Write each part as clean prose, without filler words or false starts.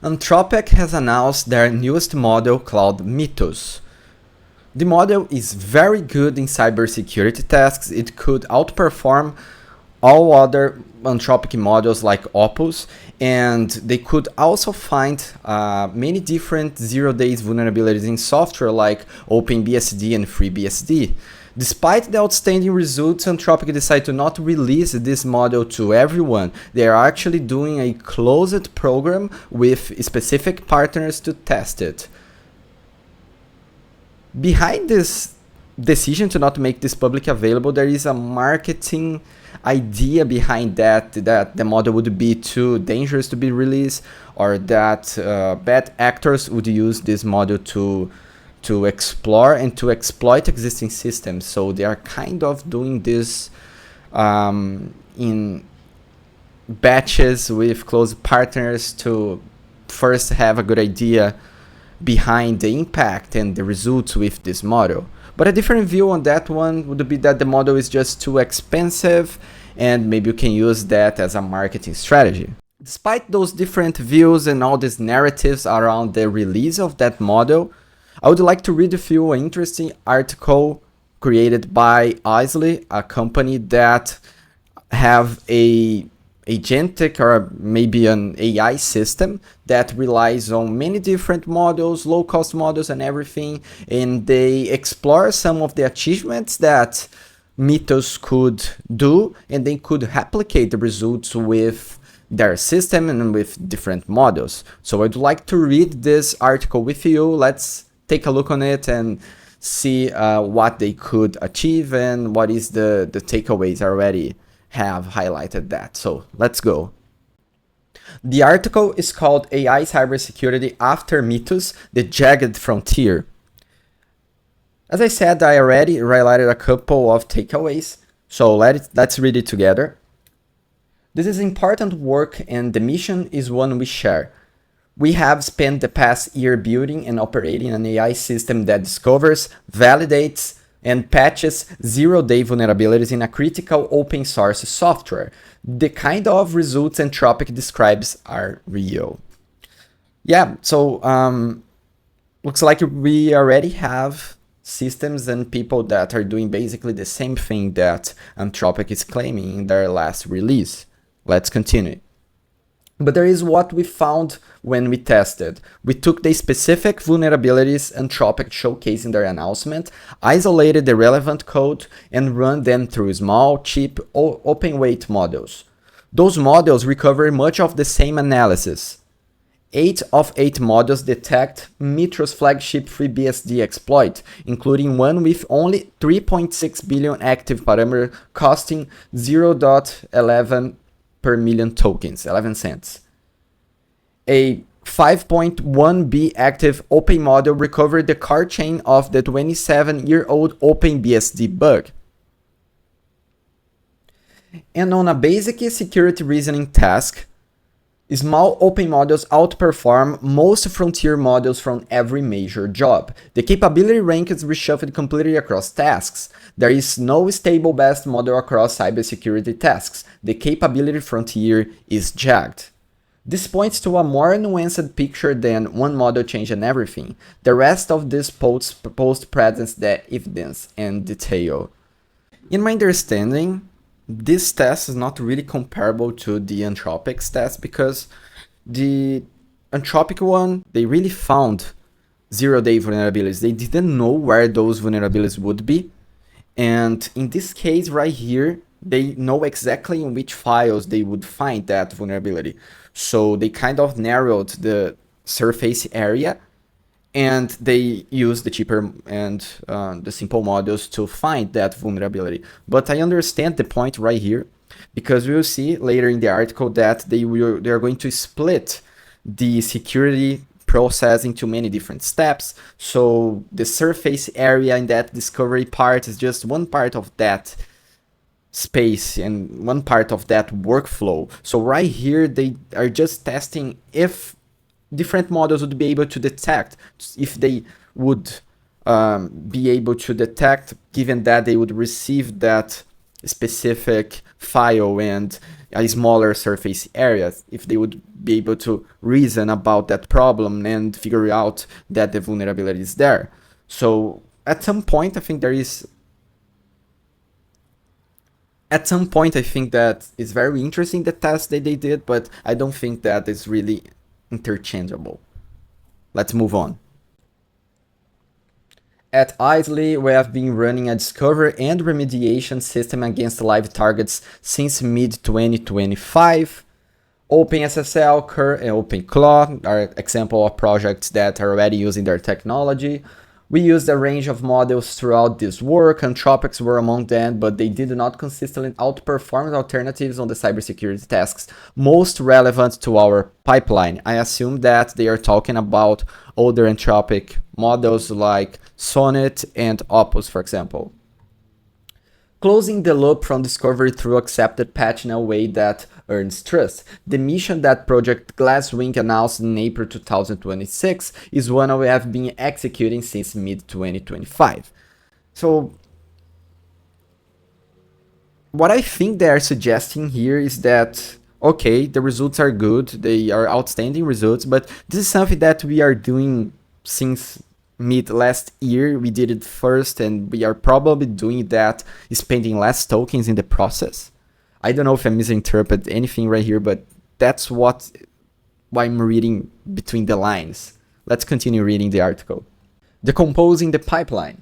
Anthropic has announced their newest model, Claude Mythos. The model is very good in cybersecurity tasks. It could outperform all other Anthropic models like Opus, and they could also find many different zero-day vulnerabilities in software like OpenBSD and FreeBSD. Despite the outstanding results, Anthropic decided to not release this model to everyone. They are actually doing a closed program with specific partners to test it. Behind this decision to not make this public available, there is a marketing idea behind that the model would be too dangerous to be released, or that bad actors would use this model to explore and to exploit existing systems. So they are kind of doing this in batches with close partners to first have a good idea behind the impact and the results with this model. But a different view on that one would be that the model is just too expensive and maybe you can use that as a marketing strategy. Despite those different views and all these narratives around the release of that model, I would like to read with you an interesting article created by Isley, a company that have a agentic or maybe an AI system that relies on many different models, low-cost models and everything, and they explore some of the achievements that Mythos could do, and they could replicate the results with their system and with different models. So I'd like to read this article with you. Let's take a look on it and see what they could achieve and what is the takeaways already have highlighted that. So let's go. The article is called AI Cybersecurity After Mythos, the Jagged Frontier. As I said, I already highlighted a couple of takeaways, so let's read it together. This is important work and the mission is one we share. We have spent the past year building and operating an AI system that discovers, validates, and patches zero-day vulnerabilities in a critical open source software. The kind of results Anthropic describes are real. Yeah, so looks like we already have systems and people that are doing basically the same thing that Anthropic is claiming in their last release. Let's continue. But there is what we found when we tested. We took the specific vulnerabilities Anthropic showcased in their announcement, isolated the relevant code, and run them through small, cheap, open-weight models. Those models recover much of the same analysis. 8 of 8 models detect Mythos flagship FreeBSD exploit, including one with only 3.6 billion active parameter costing 0.11 per million tokens, 11 cents. A 5.1B active open model recovered the card chain of the 27-year-old OpenBSD bug. And on a basic security reasoning task, small open models outperform most frontier models from every major job. The capability rank is reshuffled completely across tasks. There is no stable best model across cybersecurity tasks. The capability frontier is jagged. This points to a more nuanced picture than one model changing everything. The rest of this post presents the evidence and detail. In my understanding, this test is not really comparable to the Anthropic's test because the Anthropic one, they really found zero-day vulnerabilities. They didn't know where those vulnerabilities would be. And in this case right here, they know exactly in which files they would find that vulnerability. So they kind of narrowed the surface area and they use the cheaper and the simple models to find that vulnerability. But I understand the point right here, because we will see later in the article that they are going to split the security process into many different steps. So the surface area in that discovery part is just one part of that space and one part of that workflow. So right here, they are just testing if different models would be able to detect, if they would be able to detect, given that they would receive that specific file and a smaller surface area, if they would be able to reason about that problem and figure out that the vulnerability is there. So at some point, I think that it's very interesting, the test that they did, but I don't think that is really interchangeable. Let's move on. At Isley, we have been running a discovery and remediation system against live targets since mid-2025. OpenSSL, Cur, and OpenClaw are example of projects that are already using their technology. We used a range of models throughout this work. Anthropics were among them, but they did not consistently outperform alternatives on the cybersecurity tasks most relevant to our pipeline. I assume that they are talking about older Anthropic models like Sonnet and Opus, for example. Closing the loop from discovery through accepted patch in a way that earns trust. The mission that Project Glasswing announced in April 2026 is one we have been executing since mid-2025. So what I think they are suggesting here is that, okay, the results are good, they are outstanding results, but this is something that we are doing since mid last year. We did it first, and we are probably doing that, spending less tokens in the process. I don't know if I misinterpret anything right here, but that's what I'm reading between the lines. Let's continue reading the article. Decomposing the pipeline.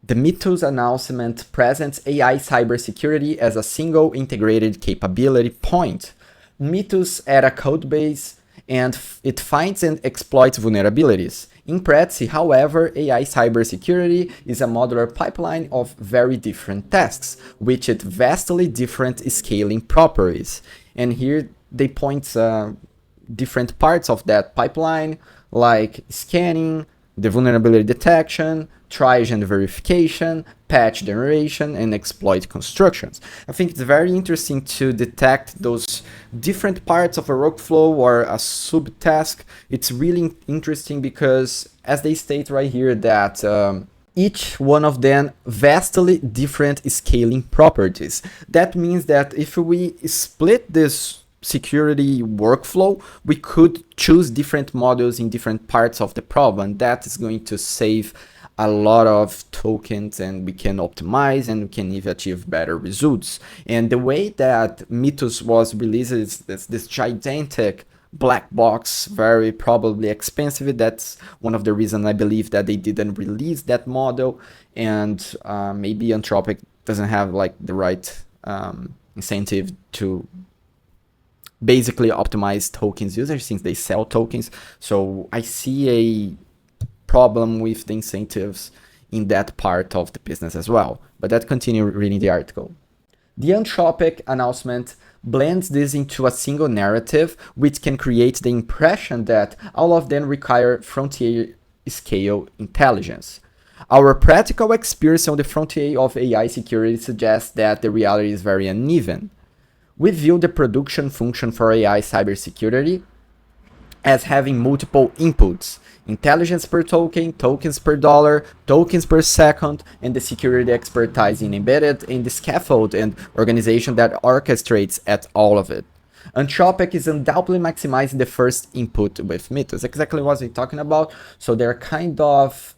The Mythos announcement presents AI cybersecurity as a single integrated capability point. Mythos add a codebase and it finds and exploits vulnerabilities. In practice, however, AI cybersecurity is a modular pipeline of very different tasks, with vastly different scaling properties. And here they point different parts of that pipeline, like scanning, the vulnerability detection, triage and verification, patch generation, and exploit constructions. I think it's very interesting to detect those different parts of a workflow or a subtask. It's really interesting because, as they state right here, that each one of them vastly different scaling properties. That means that if we split this security workflow, we could choose different modules in different parts of the problem. That is going to save a lot of tokens, and we can optimize and we can even achieve better results. And the way that Mythos was released is this gigantic black box, very probably expensive. That's one of the reasons I believe that they didn't release that model, and maybe Anthropic doesn't have like the right incentive to basically optimize tokens users since they sell tokens. So I see a problem with the incentives in that part of the business as well. But let's continue reading the article. The Anthropic announcement blends this into a single narrative, which can create the impression that all of them require frontier scale intelligence. Our practical experience on the frontier of AI security suggests that the reality is very uneven. We view the production function for AI cybersecurity as having multiple inputs: intelligence per token, tokens per dollar, tokens per second, and the security expertise embedded in the scaffold and organization that orchestrates at all of it. Anthropic is undoubtedly maximizing the first input with Mythos, exactly what we're talking about. So they're kind of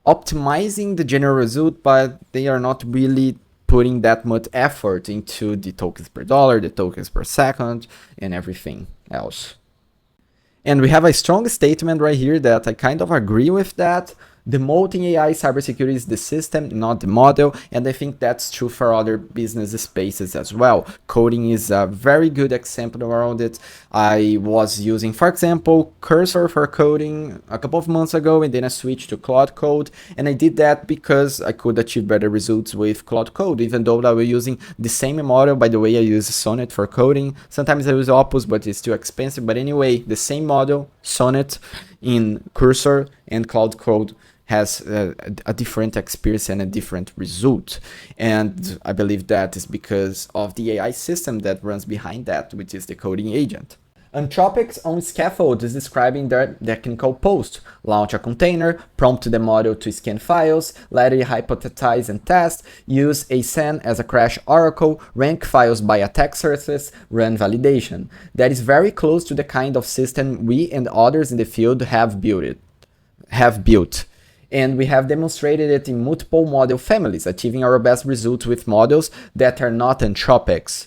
optimizing the general result, but they are not really putting that much effort into the tokens per dollar, the tokens per second, and everything else. And we have a strong statement right here that I kind of agree with that. The moat in AI cybersecurity is the system, not the model, and I think that's true for other business spaces as well. Coding is a very good example around it. I was using, for example, Cursor for coding a couple of months ago, and then I switched to Claude Code, and I did that because I could achieve better results with Claude Code, even though I was using the same model. By the way, I use Sonnet for coding. Sometimes I use Opus, but it's too expensive. But anyway, the same model, Sonnet in Cursor and Claude Code, has a different experience and a different result. And I believe that is because of the AI system that runs behind that, which is the coding agent. Anthropic's own scaffold is describing their technical post. Launch a container, prompt the model to scan files, let it hypothesize and test, use ASAN as a crash oracle, rank files by attack surface, run validation. That is very close to the kind of system we and others in the field have built. And we have demonstrated it in multiple model families, achieving our best results with models that are not Anthropics.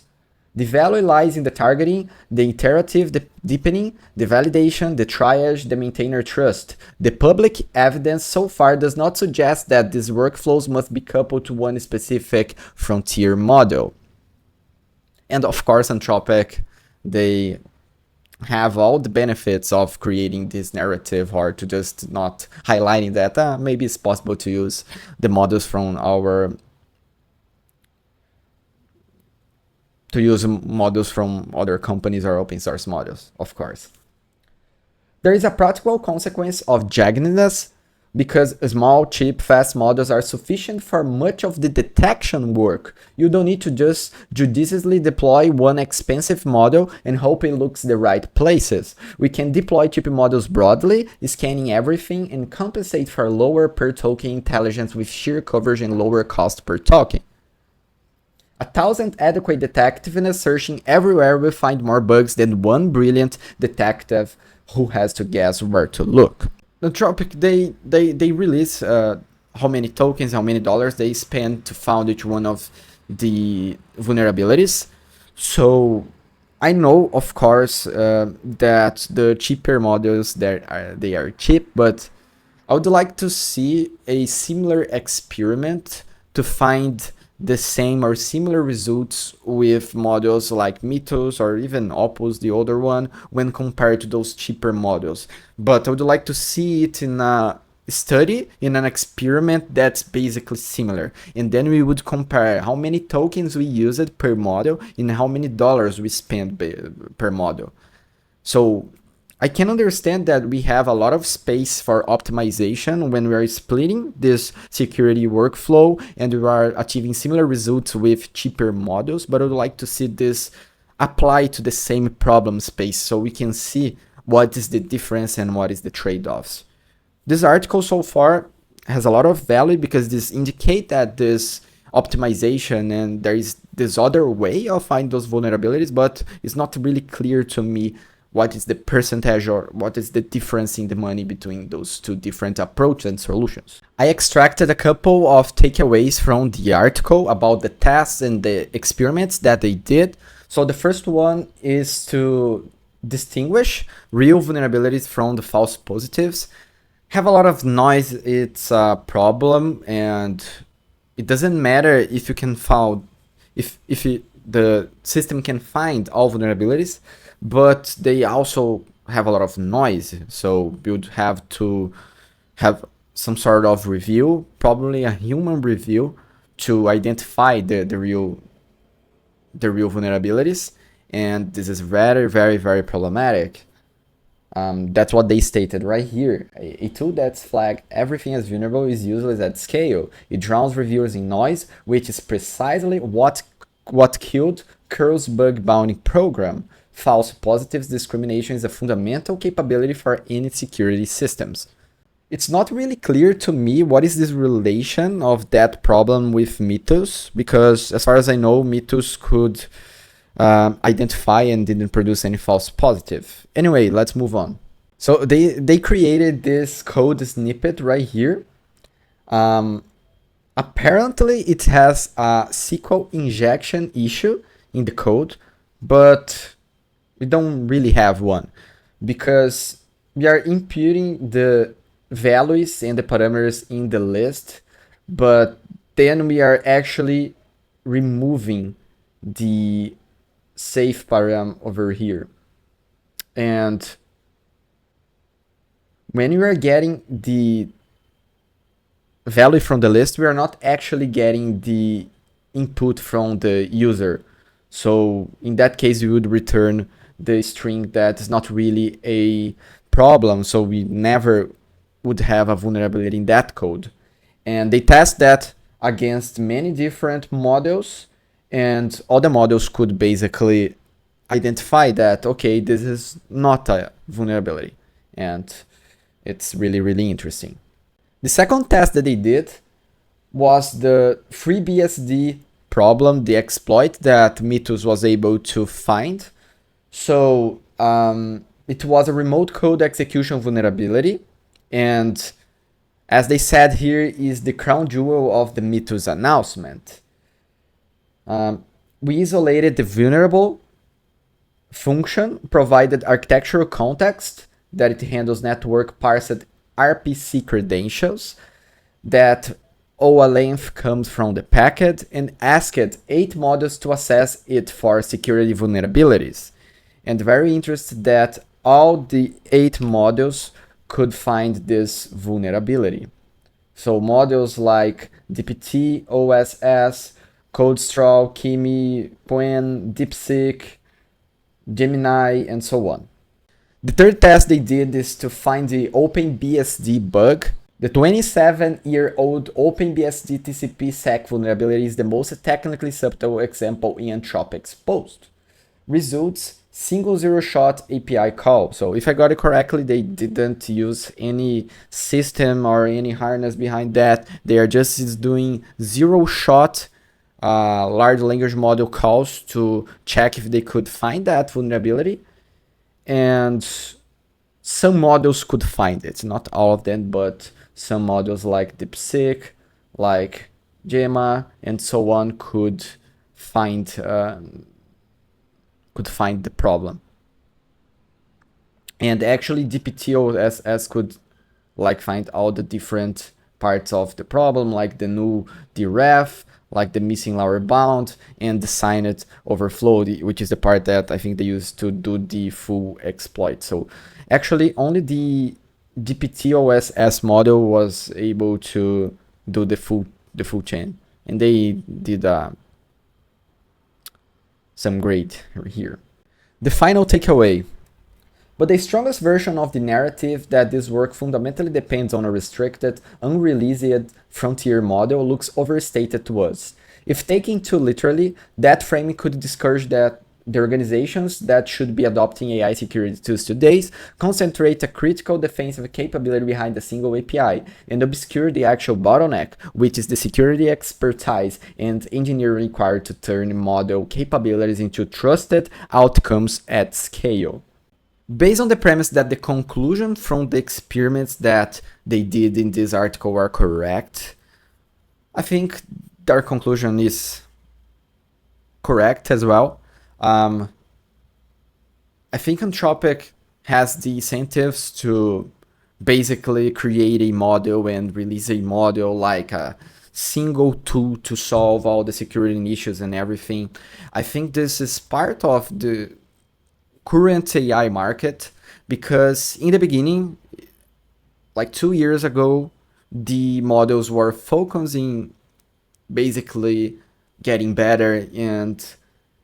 The value lies in the targeting, the iterative deepening, the validation, the triage, the maintainer trust. The public evidence so far does not suggest that these workflows must be coupled to one specific frontier model. And of course, Anthropic, they have all the benefits of creating this narrative, or to just not highlighting that maybe it's possible to use the models from other companies or open source models, of course. There is a practical consequence of jaggedness because small, cheap, fast models are sufficient for much of the detection work. You don't need to just judiciously deploy one expensive model and hope it looks the right places. We can deploy cheap models broadly, scanning everything, and compensate for lower per token intelligence with sheer coverage and lower cost per token. 1,000 adequate detectiveness searching everywhere will find more bugs than one brilliant detective who has to guess where to look. Anthropic, they release how many tokens, how many dollars they spend to find each one of the vulnerabilities. So I know, of course, that the cheaper models they are cheap, but I would like to see a similar experiment to find the same or similar results with models like Mythos or even Opus, the older one, when compared to those cheaper models. But I would like to see it in a study, in an experiment that's basically similar. And then we would compare how many tokens we used per model and how many dollars we spent per model. So I can understand that we have a lot of space for optimization when we are splitting this security workflow and we are achieving similar results with cheaper models, but I would like to see this apply to the same problem space so we can see what is the difference and what is the trade-offs. This article so far has a lot of value because this indicates that this optimization and there is this other way of finding those vulnerabilities, but it's not really clear to me what is the percentage or what is the difference in the money between those two different approaches and solutions. I extracted a couple of takeaways from the article about the tests and the experiments that they did. So the first one is to distinguish real vulnerabilities from the false positives. Have a lot of noise, it's a problem, and it doesn't matter if you can find, the system can find all vulnerabilities, but they also have a lot of noise. So you would have to have some sort of review, probably a human review, to identify the real vulnerabilities. And this is very, very, very problematic. That's what they stated right here. A tool that's flagged everything as vulnerable is useless at scale. It drowns reviewers in noise, which is precisely what killed Curl's bug bounty program. False positives discrimination is a fundamental capability for any security systems. It's not really clear to me what is this relation of that problem with Mythos, because as far as I know, Mythos could identify and didn't produce any false positive. Anyway, let's move on. So they created this code snippet right here. Apparently it has a SQL injection issue in the code, but we don't really have one because we are imputing the values and the parameters in the list, but then we are actually removing the safe param over here. And when we are getting the value from the list, we are not actually getting the input from the user. So in that case, we would return the string that is not really a problem. So we never would have a vulnerability in that code. And they test that against many different models, and all the models could basically identify that, okay, this is not a vulnerability. And it's really, really interesting. The second test that they did was the FreeBSD problem, the exploit that Mythos was able to find. So it was a remote code execution vulnerability. And as they said here, is the crown jewel of the Mythos announcement. We isolated the vulnerable function, provided architectural context that it handles network parsed RPC credentials, that OA length comes from the packet, and asked 8 modules to assess it for security vulnerabilities. And very interested that all the 8 modules could find this vulnerability. So modules like DPT, OSS, CodeStraw, Kimi, Quen, DeepSeek, Gemini, and so on. The third test they did is to find the OpenBSD bug. The 27-year-old OpenBSD TCP SEC vulnerability is the most technically subtle example in Anthropic's post. Results: single zero-shot API call. So if I got it correctly, they didn't use any system or any harness behind that. They are just doing zero-shot large language model calls to check if they could find that vulnerability. And some models could find it, not all of them, but some models like DeepSeek, like Gemma, and so on could find the problem. And actually DPTOSS could find all the different parts of the problem, like the null deref, like the missing lower bound, and the signed overflow, which is the part that I think they use to do the full exploit. So actually only the DPTOSS model was able to do the full chain, and they did some great here. The final takeaway: but the strongest version of the narrative that this work fundamentally depends on a restricted, unreleased frontier model looks overstated to us. If taken too literally, that framing could discourage that the organizations that should be adopting AI security tools today concentrate a critical defensive capability behind a single API and obscure the actual bottleneck, which is the security expertise and engineering required to turn model capabilities into trusted outcomes at scale. Based on the premise that the conclusion from the experiments that they did in this article are correct, I think their conclusion is correct as well. I think Anthropic has the incentives to basically create a model and release a model like a single tool to solve all the security issues and everything. I think this is part of the current AI market, because in the beginning, like 2 years ago, the models were focusing basically getting better and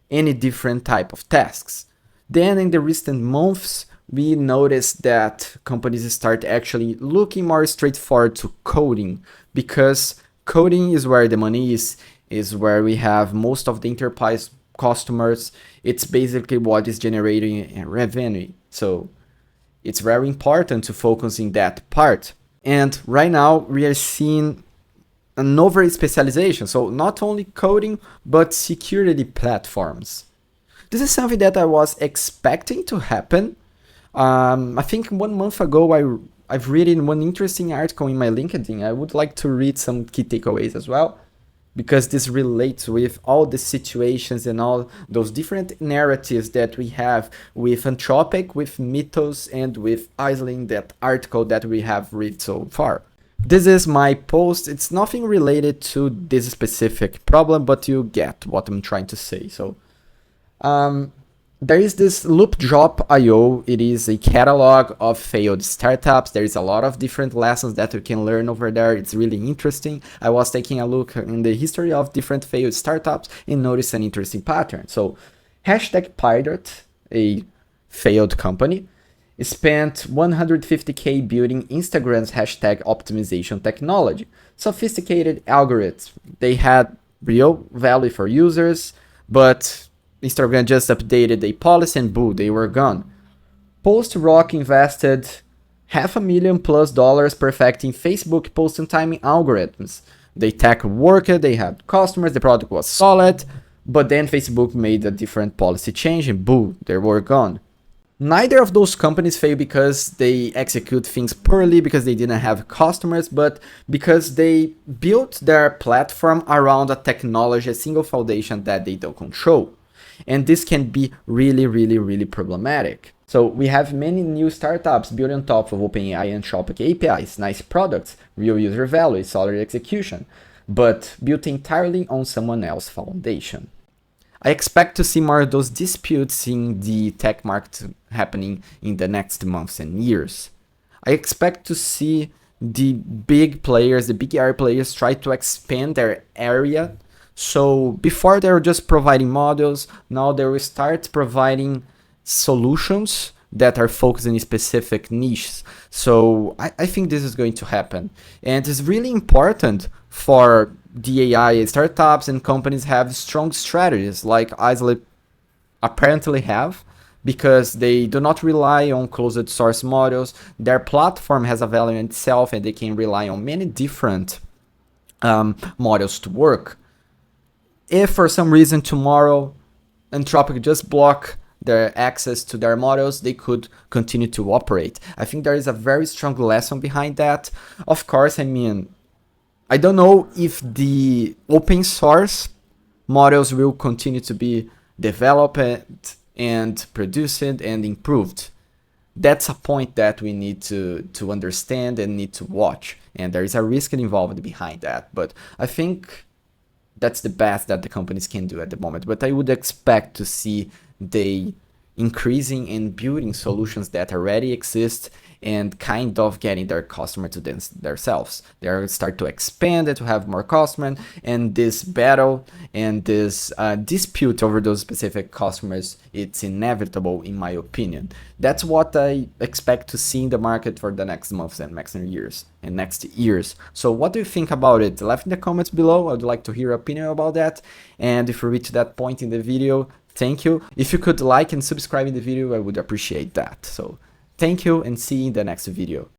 any different type of tasks. Then in the recent months, we noticed that companies start actually looking more straightforward to coding, because coding is where the money is where we have most of the enterprise customers. It's basically what is generating revenue. So it's very important to focus in that part. And right now we are seeing an over specialization. So not only coding, but security platforms. This is something that I was expecting to happen. I think 1 month ago, I've written one interesting article in my LinkedIn. I would like to read some key takeaways as well, because this relates with all the situations and all those different narratives that we have with Anthropic, with Mythos, and with isolating that article that we have read so far. This is my post. It's nothing related to this specific problem, but you get what I'm trying to say. So there is this loop.io. It is a catalog of failed startups. There is a lot of different lessons that you can learn over there. It's really interesting. I was taking a look in the history of different failed startups and noticed an interesting pattern. So #Pirate, a failed company, spent $150K building Instagram's hashtag optimization technology. Sophisticated algorithms. They had real value for users, but Instagram just updated a policy and boom, they were gone. Post-Rock invested $500,000+ perfecting Facebook post and timing algorithms. The tech worked, they had customers, the product was solid, but then Facebook made a different policy change and boom, they were gone. Neither of those companies failed because they execute things poorly, because they didn't have customers, but because they built their platform around a technology, a single foundation that they don't control. And this can be really, really, really problematic. So we have many new startups built on top of OpenAI and Anthropic APIs, nice products, real user value, solid execution, but built entirely on someone else's foundation. I expect to see more of those disputes in the tech market happening in the next months and years. I expect to see the big players, the big area players, try to expand their area. So before they were just providing models, now they will start providing solutions that are focused in specific niches. So I think this is going to happen. And it's really important for the AI startups and companies have strong strategies like Isolate apparently have, because they do not rely on closed source models. Their platform has a value in itself and they can rely on many different models to work. If for some reason tomorrow Anthropic just block their access to their models, they could continue to operate. I think there is a very strong lesson behind that. Of course, I mean, I don't know if the open source models will continue to be developed and produced and improved. That's a point that we need to understand and need to watch. And there is a risk involved behind that. But I think that's the best that the companies can do at the moment. But I would expect to see they increasing and building solutions that already exist and kind of getting their customer to themselves. They start to expand it to have more customers, and this battle and this dispute over those specific customers, it's inevitable in my opinion. That's what I expect to see in the market for the next months and next years. So what do you think about it? Leave in the comments below. I'd like to hear your opinion about that. And if you reach that point in the video, thank you. If you could like and subscribe in the video, I would appreciate that. So thank you and see you in the next video.